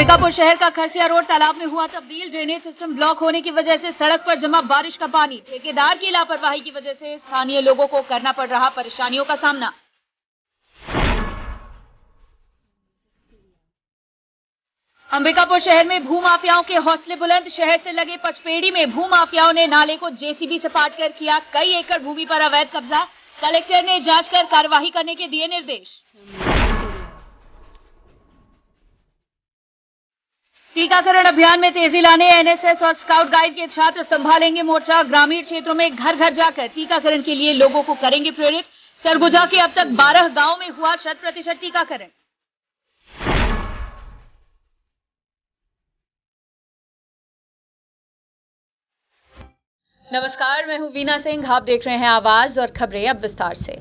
अंबिकापुर शहर का खरसिया रोड तालाब में हुआ तब्दील। ड्रेनेज सिस्टम ब्लॉक होने की वजह से सड़क पर जमा बारिश का पानी। ठेकेदार की लापरवाही की वजह से स्थानीय लोगों को करना पड़ रहा परेशानियों का सामना। अंबिकापुर शहर में भूमाफियाओं के हौसले बुलंद। शहर से लगे पचपेड़ी में भूमाफियाओं ने नाले को जेसीबी से पाटकर किया कई एकड़ भूमि पर अवैध कब्जा। कलेक्टर ने जांच कर कार्रवाई करने के दिए निर्देश। टीकाकरण अभियान में तेजी लाने एनएसएस और स्काउट गाइड के छात्र संभालेंगे मोर्चा। ग्रामीण क्षेत्रों में घर घर जाकर टीकाकरण के लिए लोगों को करेंगे प्रेरित। सरगुजा के अब तक 12 गांव में हुआ 100% टीकाकरण। नमस्कार, मैं हूं वीना सिंह। आप देख रहे हैं आवाज और खबरें अब विस्तार से।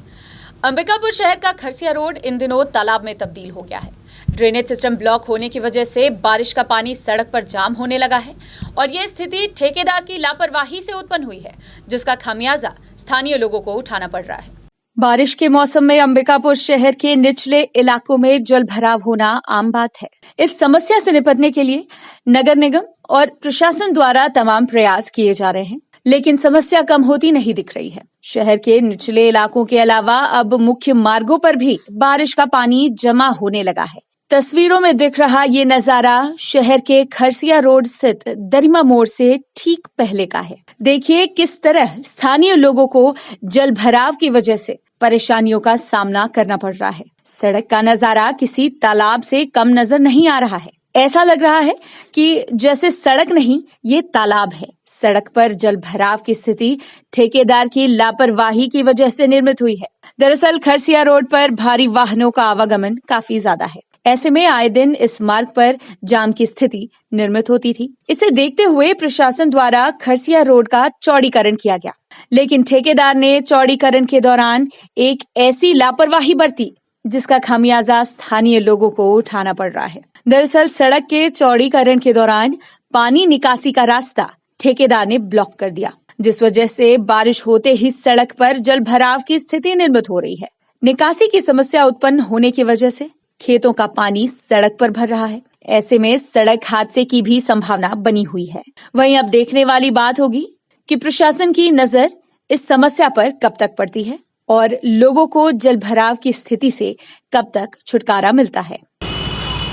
अंबिकापुर शहर का खरसिया रोड इन दिनों तालाब में तब्दील हो गया है। ड्रेनेज सिस्टम ब्लॉक होने की वजह से बारिश का पानी सड़क पर जाम होने लगा है और ये स्थिति ठेकेदार की लापरवाही से उत्पन्न हुई है, जिसका खामियाजा स्थानीय लोगों को उठाना पड़ रहा है। बारिश के मौसम में अंबिकापुर शहर के निचले इलाकों में जल भराव होना आम बात है। इस समस्या से निपटने के लिए नगर निगम और प्रशासन द्वारा तमाम प्रयास किए जा रहे हैं, लेकिन समस्या कम होती नहीं दिख रही है। शहर के निचले इलाकों के अलावा अब मुख्य मार्गों पर भी बारिश का पानी जमा होने लगा है। तस्वीरों में दिख रहा ये नजारा शहर के खरसिया रोड स्थित दरिमा मोड़ से ठीक पहले का है। देखिए किस तरह स्थानीय लोगों को जल भराव की वजह से परेशानियों का सामना करना पड़ रहा है। सड़क का नजारा किसी तालाब से कम नजर नहीं आ रहा है। ऐसा लग रहा है कि जैसे सड़क नहीं, ये तालाब है। सड़क पर जल भराव की स्थिति ठेकेदार की लापरवाही की वजह से निर्मित हुई है। दरअसल खरसिया रोड पर भारी वाहनों का आवागमन काफी ज्यादा है। ऐसे में आए दिन इस मार्ग पर जाम की स्थिति निर्मित होती थी। इसे देखते हुए प्रशासन द्वारा खरसिया रोड का चौड़ीकरण किया गया, लेकिन ठेकेदार ने चौड़ीकरण के दौरान एक ऐसी लापरवाही बरती जिसका खामियाजा स्थानीय लोगों को उठाना पड़ रहा है। दरअसल सड़क के चौड़ीकरण के दौरान पानी निकासी का रास्ता ठेकेदार ने ब्लॉक कर दिया, जिस वजह से बारिश होते ही सड़क पर जल भराव की स्थिति निर्मित हो रही है। निकासी की समस्या उत्पन्न होने की वजह से खेतों का पानी सड़क पर भर रहा है। ऐसे में सड़क हादसे की भी संभावना बनी हुई है। वहीं अब देखने वाली बात होगी कि प्रशासन की नजर इस समस्या पर कब तक पड़ती है और लोगों को जल भराव की स्थिति से कब तक छुटकारा मिलता है।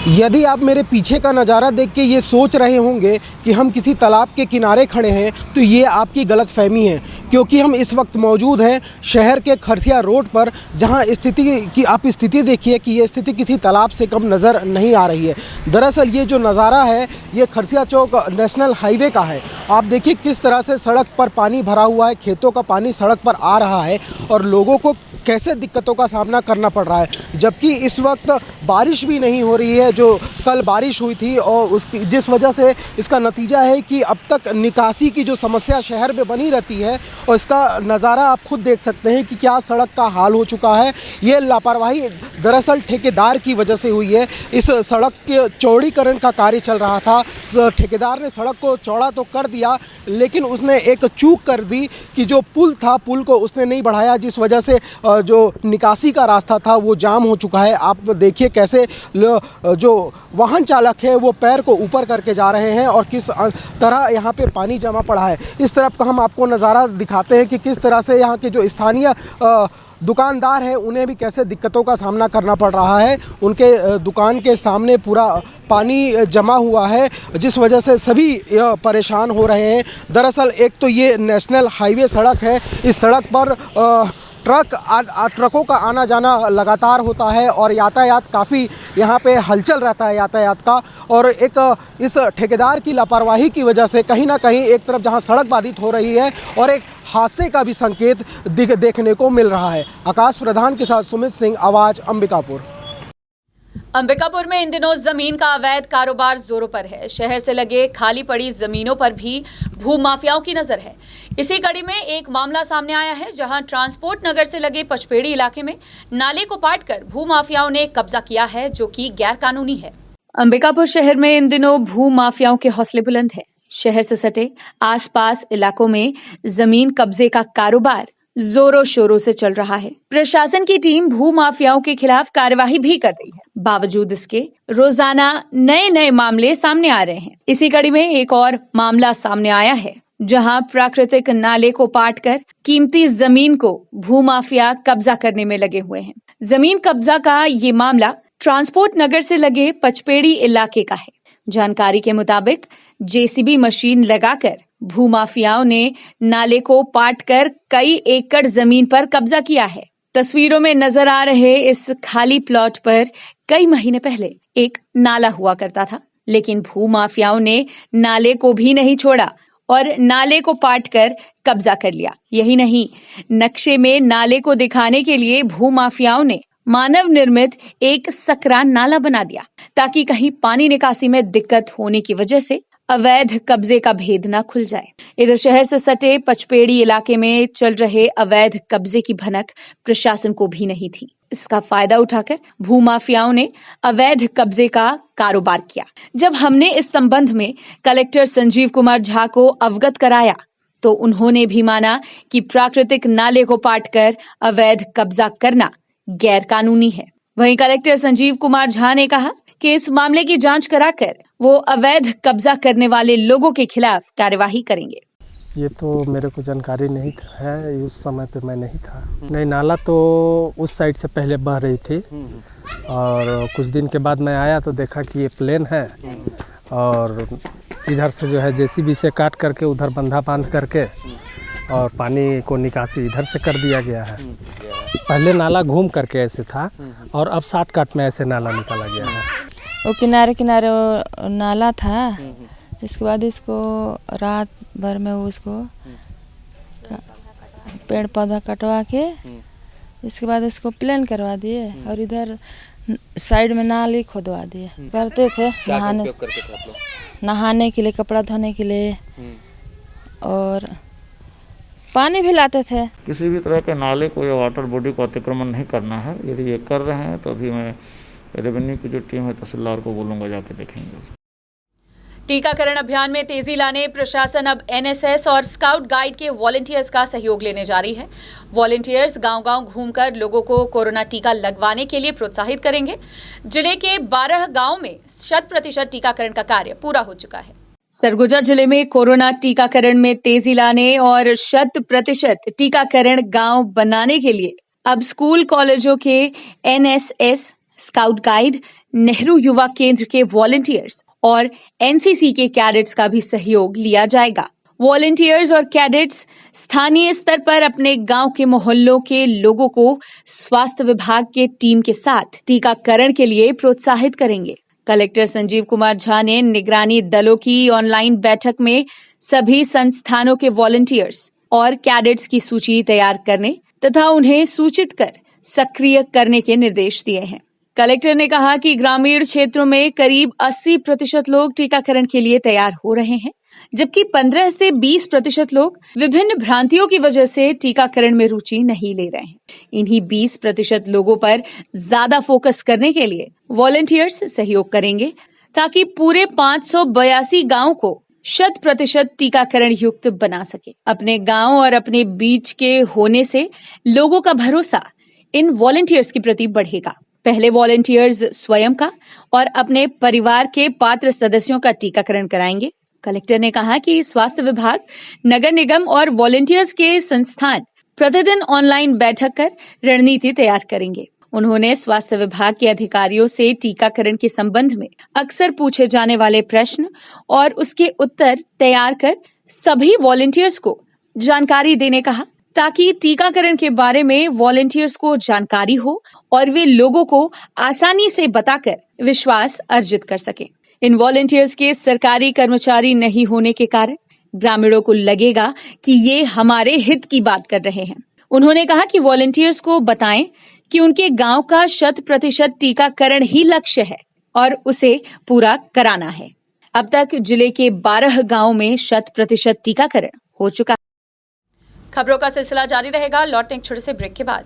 यदि आप मेरे पीछे का नज़ारा देख के ये सोच रहे होंगे कि हम किसी तालाब के किनारे खड़े हैं, तो ये आपकी गलतफहमी है, क्योंकि हम इस वक्त मौजूद हैं शहर के खरसिया रोड पर, जहां स्थिति की आप स्थिति देखिए कि ये स्थिति किसी तालाब से कम नज़र नहीं आ रही है। दरअसल ये जो नज़ारा है ये खरसिया चौक नेशनल हाईवे का है। आप देखिए किस तरह से सड़क पर पानी भरा हुआ है, खेतों का पानी सड़क पर आ रहा है और लोगों को कैसे दिक्कतों का सामना करना पड़ रहा है। जबकि इस वक्त बारिश भी नहीं हो रही है, जो कल बारिश हुई थी, और उसकी जिस वजह से इसका नतीजा है कि अब तक निकासी की जो समस्या शहर में बनी रहती है, और इसका नज़ारा आप खुद देख सकते हैं कि क्या सड़क का हाल हो चुका है। ये लापरवाही दरअसल ठेकेदार की वजह से हुई है। इस सड़क के चौड़ीकरण का कार्य चल रहा था, ठेकेदार ने सड़क को चौड़ा तो कर दिया, लेकिन उसने एक चूक कर दी कि जो पुल था, पुल को उसने नहीं बढ़ाया, जिस वजह से जो निकासी का रास्ता था वो जाम हो चुका है। आप देखिए कैसे जो वाहन चालक है वो पैर को ऊपर करके जा रहे हैं और किस तरह यहाँ पे पानी जमा पड़ा है। इस तरफ का हम आपको नज़ारा दिखाते हैं कि किस तरह से यहाँ के जो स्थानीय दुकानदार हैं उन्हें भी कैसे दिक्कतों का सामना करना पड़ रहा है। उनके दुकान के सामने पूरा पानी जमा हुआ है, जिस वजह से सभी परेशान हो रहे हैं। दरअसल एक तो ये नेशनल हाईवे सड़क है, इस सड़क पर ट्रकों का आना जाना लगातार होता है और यातायात काफ़ी यहाँ पे हलचल रहता है यातायात का। और एक इस ठेकेदार की लापरवाही की वजह से कहीं ना कहीं एक तरफ जहाँ सड़क बाधित हो रही है और एक हादसे का भी संकेत देखने को मिल रहा है। आकाश प्रधान के साथ सुमित सिंह, आवाज़ अंबिकापुर। अंबिकापुर में इन दिनों जमीन का अवैध कारोबार जोरों पर है। शहर से लगे खाली पड़ी जमीनों पर भी भूमाफियाओं की नजर है। इसी कड़ी में एक मामला सामने आया है, जहां ट्रांसपोर्ट नगर से लगे पचपेड़ी इलाके में नाले को पाटकर भूमाफियाओं ने कब्जा किया है, जो कि गैर कानूनी है। अंबिकापुर शहर में इन दिनों भूमाफियाओं के हौसले बुलंद है। शहर से सटे आसपास इलाकों में जमीन कब्जे का कारोबार जोरों शोरों से चल रहा है। प्रशासन की टीम भू माफियाओं के खिलाफ कार्यवाही भी कर रही है। बावजूद इसके रोजाना नए नए मामले सामने आ रहे हैं। इसी कड़ी में एक और मामला सामने आया है, जहां प्राकृतिक नाले को पाटकर कीमती जमीन को भूमाफिया कब्जा करने में लगे हुए हैं। जमीन कब्जा का ये मामला ट्रांसपोर्ट नगर से लगे पचपेड़ी इलाके का है। जानकारी के मुताबिक जेसीबी मशीन लगाकर भूमाफियाओं ने नाले को पाटकर कई एकड़ जमीन पर कब्जा किया है। तस्वीरों में नजर आ रहे इस खाली प्लॉट पर कई महीने पहले एक नाला हुआ करता था, लेकिन भूमाफियाओं ने नाले को भी नहीं छोड़ा और नाले को पाटकर कब्जा कर लिया। यही नहीं, नक्शे में नाले को दिखाने के लिए भूमाफियाओं ने मानव निर्मित एक सकरा नाला बना दिया, ताकि कहीं पानी निकासी में दिक्कत होने की वजह से अवैध कब्जे का भेद न खुल जाए। इधर शहर से सटे पचपेड़ी इलाके में चल रहे अवैध कब्जे की भनक प्रशासन को भी नहीं थी। इसका फायदा उठाकर भूमाफियाओं ने अवैध कब्जे का कारोबार किया। जब हमने इस संबंध में कलेक्टर संजीव कुमार झा को अवगत कराया, तो उन्होंने भी माना कि प्राकृतिक नाले को पाटकर अवैध कब्जा करना गैर कानूनी है। वहीं कलेक्टर संजीव कुमार झा ने कहा कि इस मामले की जांच कराकर वो अवैध कब्जा करने वाले लोगों के खिलाफ कार्यवाही करेंगे। ये तो मेरे को जानकारी नहीं है, उस समय पे मैं नहीं था। नहीं, नाला तो उस साइड से पहले बह रही थी और कुछ दिन के बाद मैं आया तो देखा कि ये प्लेन है और इधर से जो है जेसीबी से काट करके उधर बंधा बांध करके और पानी को निकासी इधर से कर दिया गया है। पहले नाला घूम करके ऐसे था और अब शॉर्टकट में ऐसे नाला निकाला गया है। वो किनारे किनारे वो नाला था, इसके बाद इसको रात भर में उसको पेड़ पौधा कटवा के इसके बाद इसको प्लेन करवा दिए और इधर साइड में नाली खोदवा दिए। करते थे नहाने के लिए, कपड़ा धोने के लिए और पानी भी लाते थे। किसी भी तरह के नाले को या वाटर बॉडी को अतिक्रमण नहीं करना है। यदि ये कर रहे हैं तो अभी मैं रेवेन्यू की जो टीम है तहसीलदार को बोलूँगा, जाके देखेंगे। टीकाकरण अभियान में तेजी लाने प्रशासन अब एनएसएस और स्काउट गाइड के वॉलंटियर्स का सहयोग लेने जा रही है। वॉलंटियर्स गांव-गांव घूमकर लोगों को कोरोना टीका लगवाने के लिए प्रोत्साहित करेंगे। जिले के 12 गांव में 100% टीकाकरण का कार्य पूरा हो चुका है। सरगुजा जिले में कोरोना टीकाकरण में तेजी लाने और 100% टीकाकरण गांव बनाने के लिए अब स्कूल कॉलेजों के एनएसएस, स्काउट गाइड, नेहरू युवा केंद्र के वॉलंटियर्स और एनसीसी के कैडेट्स का भी सहयोग लिया जाएगा। वॉलंटियर्स और कैडेट्स स्थानीय स्तर पर अपने गांव के मोहल्लों के लोगों को स्वास्थ्य विभाग के टीम के साथ टीकाकरण के लिए प्रोत्साहित करेंगे। कलेक्टर संजीव कुमार झा ने निगरानी दलों की ऑनलाइन बैठक में सभी संस्थानों के वॉलंटियर्स और कैडेट्स की सूची तैयार करने तथा उन्हें सूचित कर सक्रिय करने के निर्देश दिए हैं। कलेक्टर ने कहा कि ग्रामीण क्षेत्रों में करीब 80% लोग टीकाकरण के लिए तैयार हो रहे हैं, जबकि 15 से 20% लोग विभिन्न भ्रांतियों की वजह से टीकाकरण में रुचि नहीं ले रहे हैं। इन्हीं 20% लोगों पर ज्यादा फोकस करने के लिए वॉलंटियर्स सहयोग करेंगे, ताकि पूरे 582 गांव को 100% टीकाकरण युक्त बना सके। अपने गांव और अपने बीच के होने से लोगों का भरोसा इन वॉलंटियर्स के प्रति बढ़ेगा। पहले वॉलंटियर्स स्वयं का और अपने परिवार के पात्र सदस्यों का टीकाकरण कराएंगे। कलेक्टर ने कहा कि स्वास्थ्य विभाग, नगर निगम और वॉलंटियर्स के संस्थान प्रतिदिन ऑनलाइन बैठक कर रणनीति तैयार करेंगे। उन्होंने स्वास्थ्य विभाग के अधिकारियों से टीकाकरण के संबंध में अक्सर पूछे जाने वाले प्रश्न और उसके उत्तर तैयार कर सभी वॉलंटियर्स को जानकारी देने कहा, ताकि टीकाकरण के बारे में वॉलंटियर्स को जानकारी हो और वे लोगों को आसानी से बताकर विश्वास अर्जित कर सके। इन वॉलंटियर्स के सरकारी कर्मचारी नहीं होने के कारण ग्रामीणों को लगेगा कि ये हमारे हित की बात कर रहे हैं। उन्होंने कहा कि वॉलंटियर्स को बताएं कि उनके गांव का 100% टीकाकरण ही लक्ष्य है और उसे पूरा कराना है। अब तक जिले के 12 गांव में 100% टीकाकरण हो चुका है। खबरों का सिलसिला जारी रहेगा। लौटते हैं एक छोटे से ब्रेक के बाद।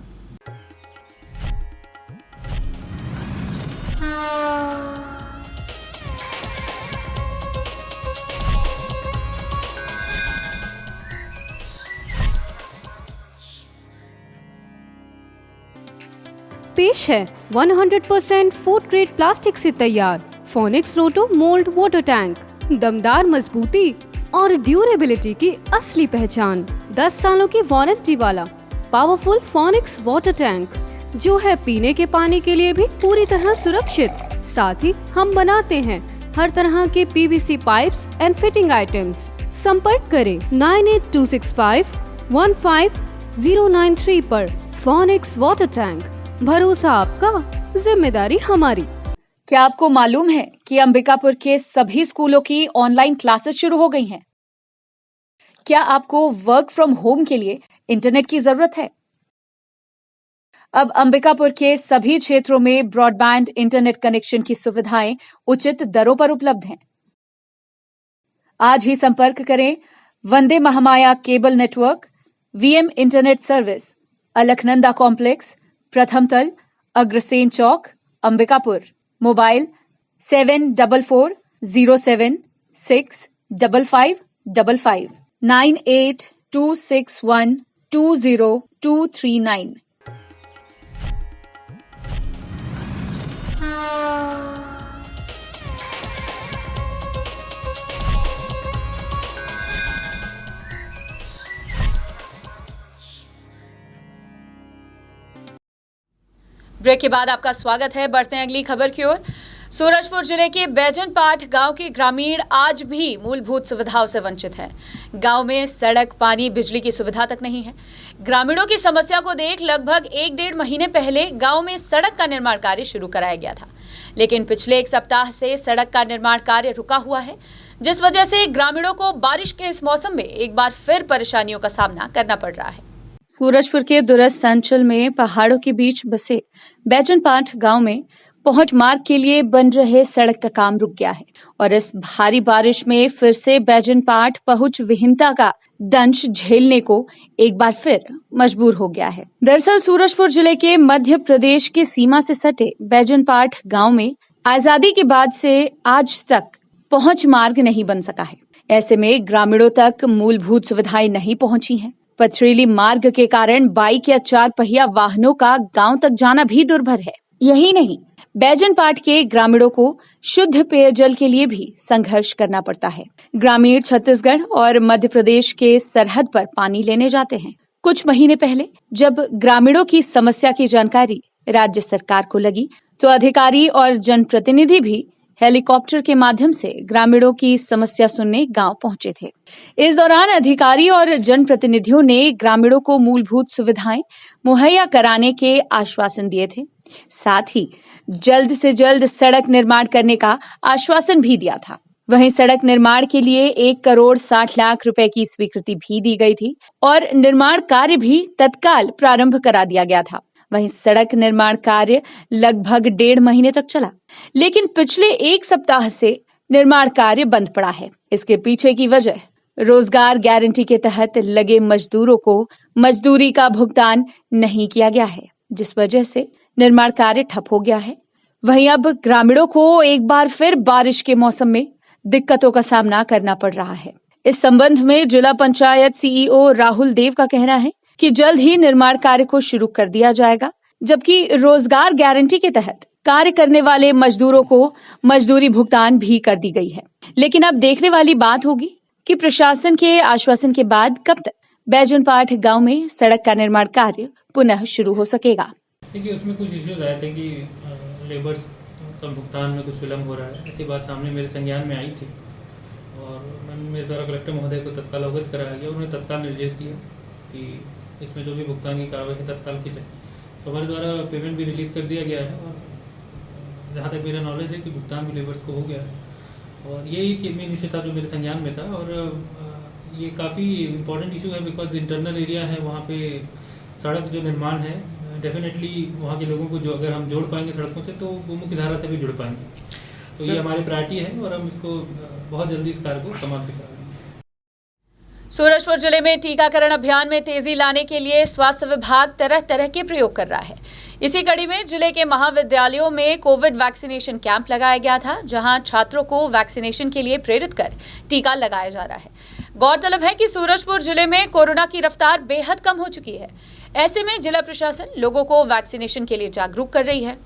पेश है 100% फूड ग्रेड प्लास्टिक से तैयार फोनिक्स रोटो मोल्ड वाटर टैंक। दमदार मजबूती और ड्यूरेबिलिटी की असली पहचान। 10 सालों की वारंटी वाला पावरफुल फोनिक्स वाटर टैंक जो है पीने के पानी के लिए भी पूरी तरह सुरक्षित। साथ ही हम बनाते हैं हर तरह के PVC pipes and fitting items. संपर्क करें 9826515093 पर। फोनिक्स वाटर टैंक, भरोसा आपका, जिम्मेदारी हमारी। क्या आपको मालूम है कि अंबिकापुर के सभी स्कूलों की ऑनलाइन क्लासेस शुरू हो गई हैं? क्या आपको वर्क फ्रॉम होम के लिए इंटरनेट की जरूरत है? अब अंबिकापुर के सभी क्षेत्रों में ब्रॉडबैंड इंटरनेट कनेक्शन की सुविधाएं उचित दरों पर उपलब्ध हैं। आज ही संपर्क करें Vande Mahamaya cable network, VM internet service, Alaknanda complex, प्रथम तल, अग्रसेन चौक, अंबिकापुर। मोबाइल 7440765555 9826120239। ब्रेक के बाद आपका स्वागत है। बढ़ते हैं अगली खबर की ओर। सूरजपुर जिले के बैजनपाट गांव के ग्रामीण आज भी मूलभूत सुविधाओं से वंचित हैं। गांव में सड़क, पानी, बिजली की सुविधा तक नहीं है। ग्रामीणों की समस्या को देख लगभग 1-1.5 महीने पहले गांव में सड़क का निर्माण कार्य शुरू कराया गया था, लेकिन पिछले 1 सप्ताह से सड़क का निर्माण कार्य रुका हुआ है, जिस वजह से ग्रामीणों को बारिश के इस मौसम में एक बार फिर परेशानियों का सामना करना पड़ रहा है। सूरजपुर के दूरस्थ अंचल में पहाड़ों के बीच बसे बैजनपाट गांव में पहुंच मार्ग के लिए बन रहे सड़क का काम रुक गया है और इस भारी बारिश में फिर से बैजनपाट पहुंच विहीनता का दंश झेलने को एक बार फिर मजबूर हो गया है। दरअसल सूरजपुर जिले के मध्य प्रदेश की सीमा से सटे बैजनपाट गांव में आजादी के बाद से आज तक पहुंच मार्ग नहीं बन सका है। ऐसे में ग्रामीणों तक मूलभूत सुविधाएं नहीं पहुंची हैं। पथरीली मार्ग के कारण बाइक या 4 पहिया वाहनों का गांव तक जाना भी दुर्भर है। यही नहीं, बैजनपाट के ग्रामीणों को शुद्ध पेयजल के लिए भी संघर्ष करना पड़ता है। ग्रामीण छत्तीसगढ़ और मध्य प्रदेश के सरहद पर पानी लेने जाते हैं। कुछ महीने पहले जब ग्रामीणों की समस्या की जानकारी राज्य सरकार को लगी तो अधिकारी और जनप्रतिनिधि भी हेलीकॉप्टर के माध्यम से ग्रामीणों की समस्या सुनने गांव पहुंचे थे। इस दौरान अधिकारी और जनप्रतिनिधियों ने ग्रामीणों को मूलभूत सुविधाएं मुहैया कराने के आश्वासन दिए थे। साथ ही जल्द से जल्द सड़क निर्माण करने का आश्वासन भी दिया था। वहीं सड़क निर्माण के लिए 1,60 लाख रुपए की स्वीकृति भी दी गई थी और निर्माण कार्य भी तत्काल प्रारंभ करा दिया गया था। वहीं सड़क निर्माण कार्य लगभग 1.5 महीने तक चला, लेकिन पिछले 1 सप्ताह से निर्माण कार्य बंद पड़ा है। इसके पीछे की वजह रोजगार गारंटी के तहत लगे मजदूरों को मजदूरी का भुगतान नहीं किया गया है, जिस वजह से निर्माण कार्य ठप हो गया है। वहीं अब ग्रामीणों को एक बार फिर बारिश के मौसम में दिक्कतों का सामना करना पड़ रहा है। इस संबंध में जिला पंचायत सीईओ राहुल देव का कहना है कि जल्द ही निर्माण कार्य को शुरू कर दिया जाएगा, जबकि रोजगार गारंटी के तहत कार्य करने वाले मजदूरों को मजदूरी भुगतान भी कर दी गई है। लेकिन अब देखने वाली बात होगी कि प्रशासन के आश्वासन के बाद कब तक बैजनपाट गांव में सड़क का निर्माण कार्य पुनः शुरू हो सकेगा। देखिए, उसमें कुछ इश्यूज आए थे कि लेबर्स का भुगतान में कुछ विलम्ब हो रहा है। ऐसी बात सामने मेरे संज्ञान में आई थी और मेरे द्वारा कलेक्टर महोदय को तत्काल अवगत कराया गया। उन्होंने तत्काल निर्देश दिए कि इसमें जो भी भुगतान की कार्रवाई है तत्काल की जाए। तो हमारे द्वारा पेमेंट भी रिलीज़ कर दिया गया है और जहाँ तक मेरा नॉलेज है कि भुगतान भी लेबर्स को हो गया है। और यही मेन इशू था जो मेरे संज्ञान में था और ये काफ़ी इंपॉर्टेंट इशू है बिकॉज इंटरनल एरिया है, वहाँ पे सड़क जो निर्माण है डेफिनेटली वहाँ के लोगों को जो अगर हम जोड़ पाएंगे सड़कों से तो वो मुख्य धारा से भी जुड़ पाएंगे। तो ये हमारी प्रायोरिटी है और हम इसको बहुत जल्दी इस कार्य को समाप्त करेंगे। सूरजपुर जिले में टीकाकरण अभियान में तेजी लाने के लिए स्वास्थ्य विभाग तरह तरह के प्रयोग कर रहा है। इसी कड़ी में जिले के महाविद्यालयों में कोविड वैक्सीनेशन कैंप लगाया गया था, जहां छात्रों को वैक्सीनेशन के लिए प्रेरित कर टीका लगाया जा रहा है। गौरतलब है कि सूरजपुर जिले में कोरोना की रफ्तार बेहद कम हो चुकी है। ऐसे में जिला प्रशासन लोगों को वैक्सीनेशन के लिए जागरूक कर रही है।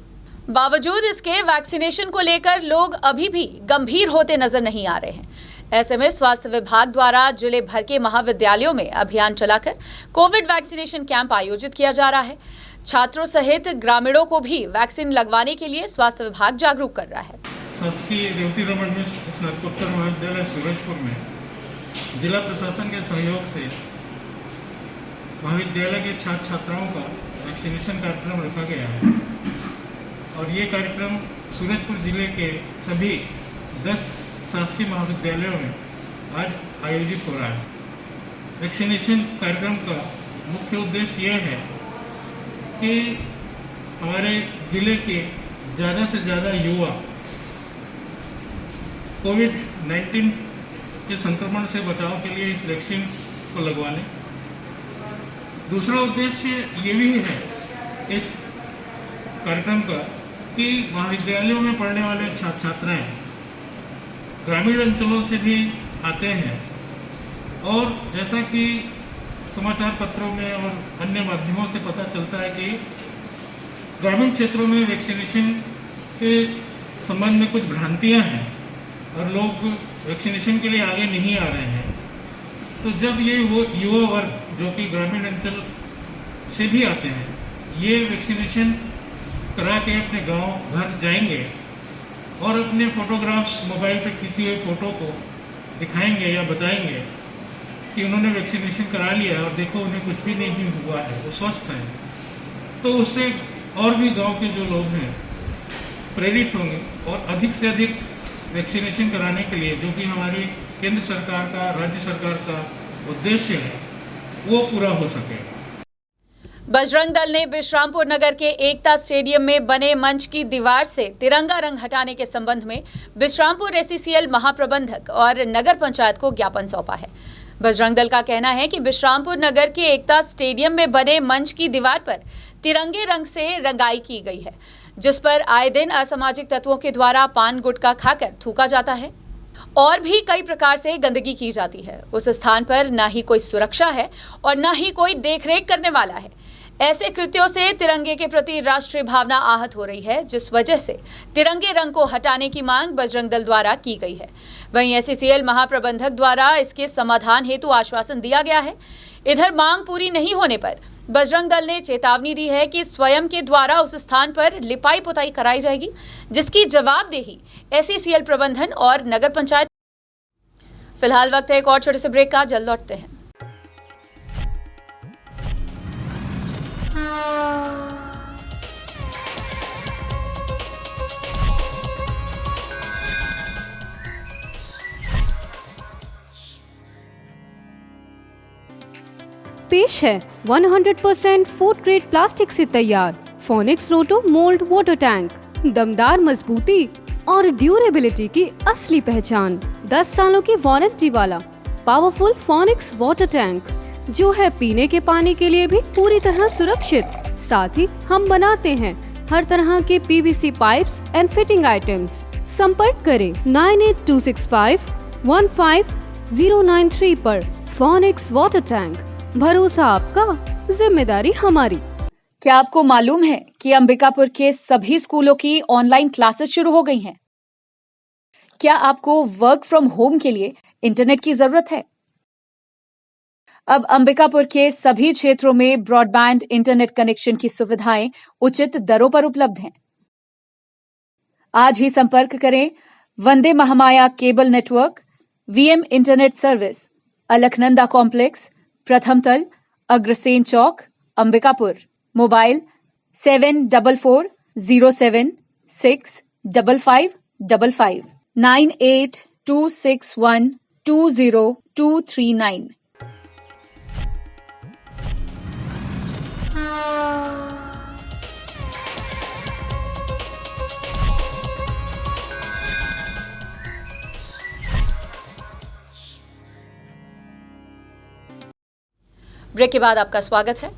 बावजूद इसके वैक्सीनेशन को लेकर लोग अभी भी गंभीर होते नजर नहीं आ रहे हैं। ऐसे में स्वास्थ्य विभाग द्वारा जिले भर के महाविद्यालयों में अभियान चलाकर कोविड वैक्सीनेशन कैंप आयोजित किया जा रहा है। छात्रों सहित ग्रामीणों को भी वैक्सीन लगवाने के लिए स्वास्थ्य विभाग जागरूक कर रहा है। शासकीय रेवती रमन मिश्र स्नातकोत्तर महाविद्यालय सूरजपुर में जिला प्रशासन के सहयोग से महाविद्यालय के छात्र छात्राओं का वैक्सीनेशन कार्यक्रम रखा गया है और ये कार्यक्रम सूरजपुर जिले के सभी 10 शासकीय महाविद्यालयों में आज आयोजित हो रहा है। वैक्सीनेशन कार्यक्रम का मुख्य उद्देश्य यह है कि हमारे जिले के ज़्यादा से ज़्यादा युवा कोविड-19 के संक्रमण से बचाव के लिए इस वैक्सीन को लगवा लें। दूसरा उद्देश्य ये भी है इस कार्यक्रम का कि महाविद्यालयों में पढ़ने वाले छात्र छात्राएं ग्रामीण अंचलों से भी आते हैं और जैसा कि समाचार पत्रों में और अन्य माध्यमों से पता चलता है कि ग्रामीण क्षेत्रों में वैक्सीनेशन के संबंध में कुछ भ्रांतियां हैं और लोग वैक्सीनेशन के लिए आगे नहीं आ रहे हैं। तो जब ये वो युवा वर्ग जो कि ग्रामीण अंचल से भी आते हैं, ये वैक्सीनेशन करा के अपने गांव घर जाएंगे और अपने फोटोग्राफ्स मोबाइल पे खींची हुई फ़ोटो को दिखाएंगे या बताएंगे कि उन्होंने वैक्सीनेशन करा लिया और देखो उन्हें कुछ भी नहीं हुआ है, वो स्वस्थ हैं, तो उससे और भी गांव के जो लोग हैं प्रेरित होंगे और अधिक से अधिक वैक्सीनेशन कराने के लिए जो कि हमारी केंद्र सरकार का, राज्य सरकार का उद्देश्य है, वो पूरा हो सके। बजरंग दल ने विश्रामपुर नगर के एकता स्टेडियम में बने मंच की दीवार से तिरंगा रंग हटाने के संबंध में विश्रामपुर एससीसीएल महाप्रबंधक और नगर पंचायत को ज्ञापन सौंपा है। बजरंग दल का कहना है कि विश्रामपुर नगर के एकता स्टेडियम में बने मंच की दीवार पर तिरंगे रंग से रंगाई की गई है, जिस पर आए दिन असामाजिक तत्वों के द्वारा पान गुटखा खाकर थूका जाता है और भी कई प्रकार से गंदगी की जाती है। उस स्थान पर न ही कोई सुरक्षा है और न ही कोई देखरेख करने वाला है। ऐसे कृत्यों से तिरंगे के प्रति राष्ट्रीय भावना आहत हो रही है, जिस वजह से तिरंगे रंग को हटाने की मांग बजरंग दल द्वारा की गई है। वहीं एससीसीएल महाप्रबंधक द्वारा इसके समाधान हेतु आश्वासन दिया गया है। इधर मांग पूरी नहीं होने पर बजरंग दल ने चेतावनी दी है कि स्वयं के द्वारा उस स्थान पर लिपाई पुताई कराई जाएगी, जिसकी जवाबदेही एससीसीएल प्रबंधन और नगर पंचायत। फिलहाल वक्त है एक और छोटे से ब्रेक का, जल्द लौटते हैं। पेश है 100% फूड ग्रेड प्लास्टिक से तैयार फोनिक्स रोटो मोल्ड वाटर टैंक। दमदार मजबूती और ड्यूरेबिलिटी की असली पहचान। 10 सालों की वारंटी वाला पावरफुल फोनिक्स वाटर टैंक, जो है पीने के पानी के लिए भी पूरी तरह सुरक्षित। साथ ही हम बनाते हैं हर तरह के PVC pipes and fitting items. संपर्क करें 9826515093 पर। फोनिक्स वाटर टैंक, भरोसा आपका, जिम्मेदारी हमारी। क्या आपको मालूम है कि अंबिकापुर के सभी स्कूलों की ऑनलाइन क्लासेस शुरू हो गई हैं? क्या आपको वर्क फ्रॉम होम के लिए इंटरनेट की जरूरत है? अब अंबिकापुर के सभी क्षेत्रों में ब्रॉडबैंड इंटरनेट कनेक्शन की सुविधाएं उचित दरों पर उपलब्ध हैं। आज ही संपर्क करें Vande Mahamaya cable network, VM internet service, Alaknanda complex, प्रथम तल, अग्रसेन चौक, अंबिकापुर। मोबाइल 7440765555 9826120239। ब्रेक के बाद आपका स्वागत है।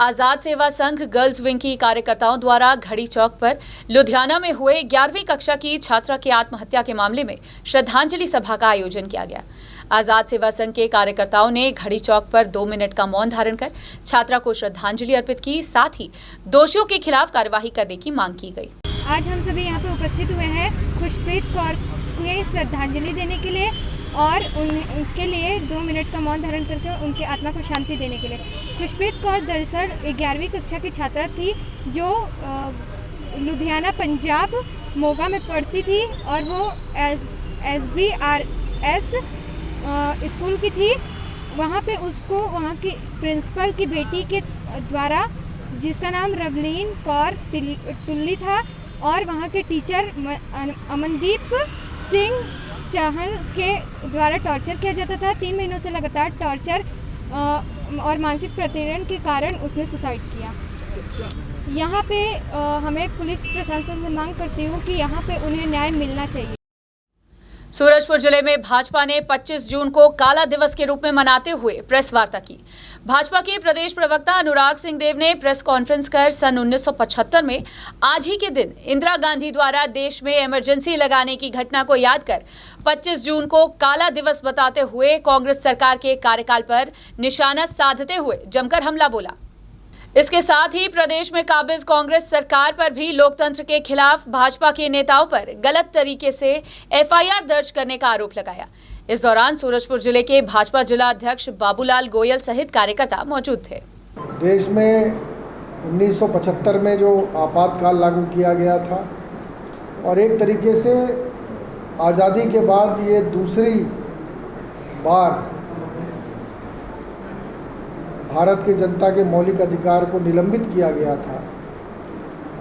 आजाद सेवा संघ गर्ल्स विंग की कार्यकर्ताओं द्वारा घड़ी चौक पर लुधियाना में हुए 11वीं कक्षा की छात्रा की आत्महत्या के मामले में श्रद्धांजलि सभा का आयोजन किया गया। आजाद सेवा संघ के कार्यकर्ताओं ने घड़ी चौक पर 2 मिनट का मौन धारण कर छात्रा को श्रद्धांजलि अर्पित की, साथ ही दोषियों के खिलाफ कार्रवाई करने की मांग की गई। आज हम सभी यहाँ पे उपस्थित हुए हैं खुशप्रीत कौर को श्रद्धांजलि देने के लिए और उनके लिए 2 मिनट का मौन धारण करके उनकी आत्मा को शांति देने के लिए। खुशप्रीत कौर दरअसल 11वीं कक्षा की छात्रा थी जो लुधियाना पंजाब मोगा में पढ़ती थी और वो SBRS स्कूल की थी। वहाँ पे उसको वहाँ की प्रिंसिपल की बेटी के द्वारा, जिसका नाम रवलीन कौर टुल्ली था, और वहाँ के टीचर अमनदीप सिंह चाहल के द्वारा टॉर्चर किया जाता था। 3 महीनों से लगातार टॉर्चर और मानसिक प्रतिरण के कारण उसने सुसाइड किया। यहाँ पे हमें पुलिस प्रशासन से मांग करती हूँ कि यहाँ पे उन्हें न्याय मिलना चाहिए। सूरजपुर जिले में भाजपा ने 25 जून को काला दिवस के रूप में मनाते हुए प्रेस वार्ता की। भाजपा के प्रदेश प्रवक्ता अनुराग सिंह देव ने प्रेस कॉन्फ्रेंस कर सन 1975 में आज ही के दिन इंदिरा गांधी द्वारा देश में इमरजेंसी लगाने की घटना को याद कर 25 जून को काला दिवस बताते हुए कांग्रेस सरकार के कार्यकाल पर निशाना साधते हुए जमकर हमला बोला। इसके साथ ही प्रदेश में काबिज कांग्रेस सरकार पर भी लोकतंत्र के खिलाफ भाजपा के नेताओं पर गलत तरीके से FIR दर्ज करने का आरोप लगाया। इस दौरान सूरजपुर जिले के भाजपा जिला अध्यक्ष बाबूलाल गोयल सहित कार्यकर्ता मौजूद थे। देश में 1975 में जो आपातकाल लागू किया गया था और एक तरीके से आज़ादी के बाद ये दूसरी बार भारत की जनता के मौलिक अधिकार को निलंबित किया गया था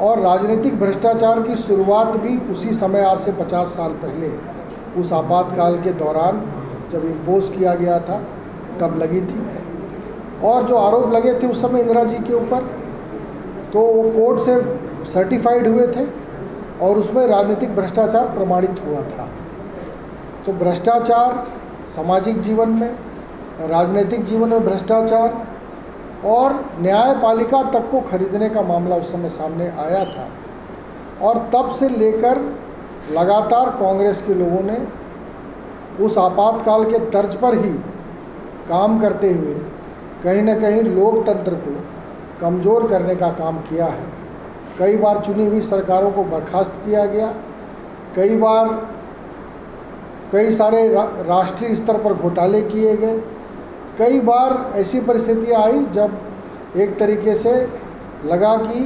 और राजनीतिक भ्रष्टाचार की शुरुआत भी उसी समय, आज से 50 साल पहले, उस आपातकाल के दौरान जब इम्पोज किया गया था तब लगी थी। और जो आरोप लगे थे उस समय इंदिरा जी के ऊपर, तो वो कोर्ट से सर्टिफाइड हुए थे और उसमें राजनीतिक भ्रष्टाचार प्रमाणित हुआ था। तो भ्रष्टाचार सामाजिक जीवन में, राजनीतिक जीवन में भ्रष्टाचार और न्यायपालिका तक को खरीदने का मामला उस समय सामने आया था। और तब से लेकर लगातार कांग्रेस के लोगों ने उस आपातकाल के तर्ज पर ही काम करते हुए कहीं न कहीं लोकतंत्र को कमज़ोर करने का काम किया है। कई बार चुनी हुई सरकारों को बर्खास्त किया गया, कई बार कई सारे राष्ट्रीय स्तर पर घोटाले किए गए, कई बार ऐसी परिस्थितियां आई जब एक तरीके से लगा कि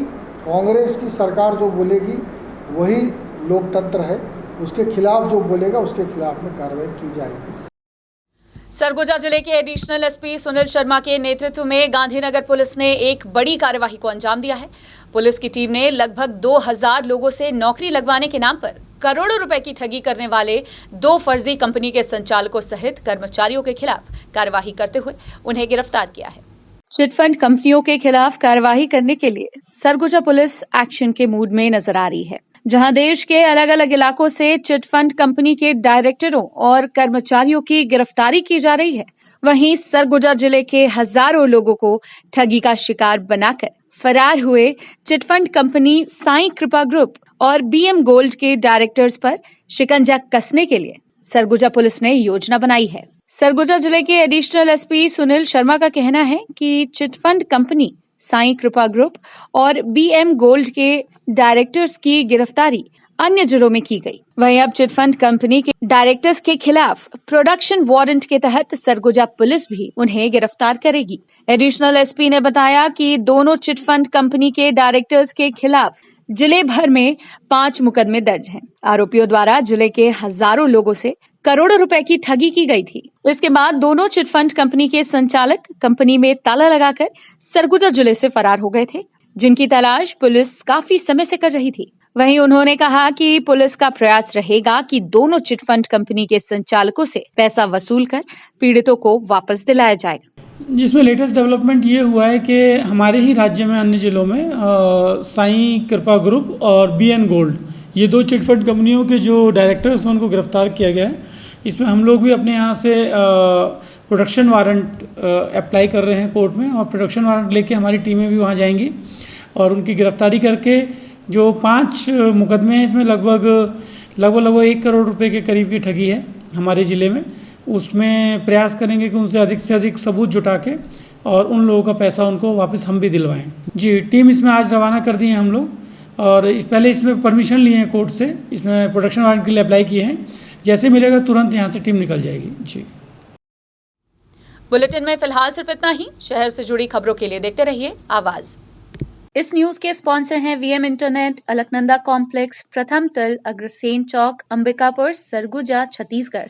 कांग्रेस की सरकार जो बोलेगी वही लोकतंत्र है, उसके खिलाफ जो बोलेगा उसके खिलाफ में कार्रवाई की जाएगी। सरगुजा जिले के एडिशनल SP सुनील शर्मा के नेतृत्व में गांधीनगर पुलिस ने एक बड़ी कार्यवाही को अंजाम दिया है। पुलिस की टीम ने लगभग 2000 लोगों से नौकरी लगवाने के नाम पर करोड़ों रुपए की ठगी करने वाले 2 फर्जी कंपनी के संचालकों सहित कर्मचारियों के खिलाफ कार्यवाही करते हुए उन्हें गिरफ्तार किया है। चिटफंड कंपनियों के खिलाफ कार्यवाही करने के लिए सरगुजा पुलिस एक्शन के मूड में नजर आ रही है। जहां देश के अलग अलग इलाकों से चिटफंड कंपनी के डायरेक्टरों और कर्मचारियों की गिरफ्तारी की जा रही है, वहीं सरगुजा जिले के हजारों लोगों को ठगी का शिकार बनाकर फरार हुए चिटफंड कंपनी साईं कृपा ग्रुप और BM गोल्ड के डायरेक्टर्स पर शिकंजा कसने के लिए सरगुजा पुलिस ने योजना बनाई है। सरगुजा जिले के एडिशनल SP सुनील शर्मा का कहना है कि चिटफंड कंपनी साईं कृपा ग्रुप और BM गोल्ड के डायरेक्टर्स की गिरफ्तारी अन्य जिलों में की गई। वहीं अब चिटफंड कंपनी के डायरेक्टर्स के खिलाफ प्रोडक्शन वारंट के तहत सरगुजा पुलिस भी उन्हें गिरफ्तार करेगी। एडिशनल SP ने बताया कि दोनों चिटफंड कंपनी के डायरेक्टर्स के खिलाफ जिले भर में 5 मुकदमे दर्ज हैं। आरोपियों द्वारा जिले के हजारों लोगों से करोड़ों रुपए की ठगी की गई थी। इसके बाद दोनों चिटफंड कंपनी के संचालक कंपनी में ताला लगाकर सरगुजा जिले से फरार हो गए थे, जिनकी तलाश पुलिस काफी समय से कर रही थी। वहीं उन्होंने कहा कि पुलिस का प्रयास रहेगा कि दोनों चिटफंड कंपनी के संचालकों से पैसा वसूल कर पीड़ितों को वापस दिलाया जाएगा। जिसमें लेटेस्ट डेवलपमेंट ये हुआ है कि हमारे ही राज्य में अन्य जिलों में साईं कृपा ग्रुप और BN गोल्ड, ये 2 चिटफंड कंपनियों के जो डायरेक्टर्स हैं उनको गिरफ्तार किया गया है। इसमें हम लोग भी अपने यहाँ से प्रोडक्शन वारंट अप्लाई कर रहे हैं कोर्ट में, और प्रोडक्शन वारंट लेके हमारी टीमें भी वहाँ जाएंगी और उनकी गिरफ्तारी करके जो 5 मुकदमे हैं इसमें लगभग 1 करोड़ रुपए के करीब की ठगी है हमारे ज़िले में, उसमें प्रयास करेंगे कि उनसे अधिक से अधिक सबूत जुटा के और उन लोगों का पैसा उनको वापस हम भी दिलवाएं। जी, टीम इसमें आज रवाना कर दी है हम लोग, और पहले इसमें परमिशन लिए हैं कोर्ट से, इसमें प्रोटेक्शन वारंट के लिए अप्लाई किए हैं। जैसे मिलेगा तुरंत यहाँ से टीम निकल जाएगी। जी, बुलेटिन में फिलहाल सिर्फ इतना ही। शहर से जुड़ी खबरों के लिए देखते रहिए आवाज। इस न्यूज के स्पॉन्सर हैं वीएम इंटरनेट, अलकनंदा कॉम्प्लेक्स, प्रथम तल, अग्रसेन चौक, अंबिकापुर, सरगुजा, छत्तीसगढ़।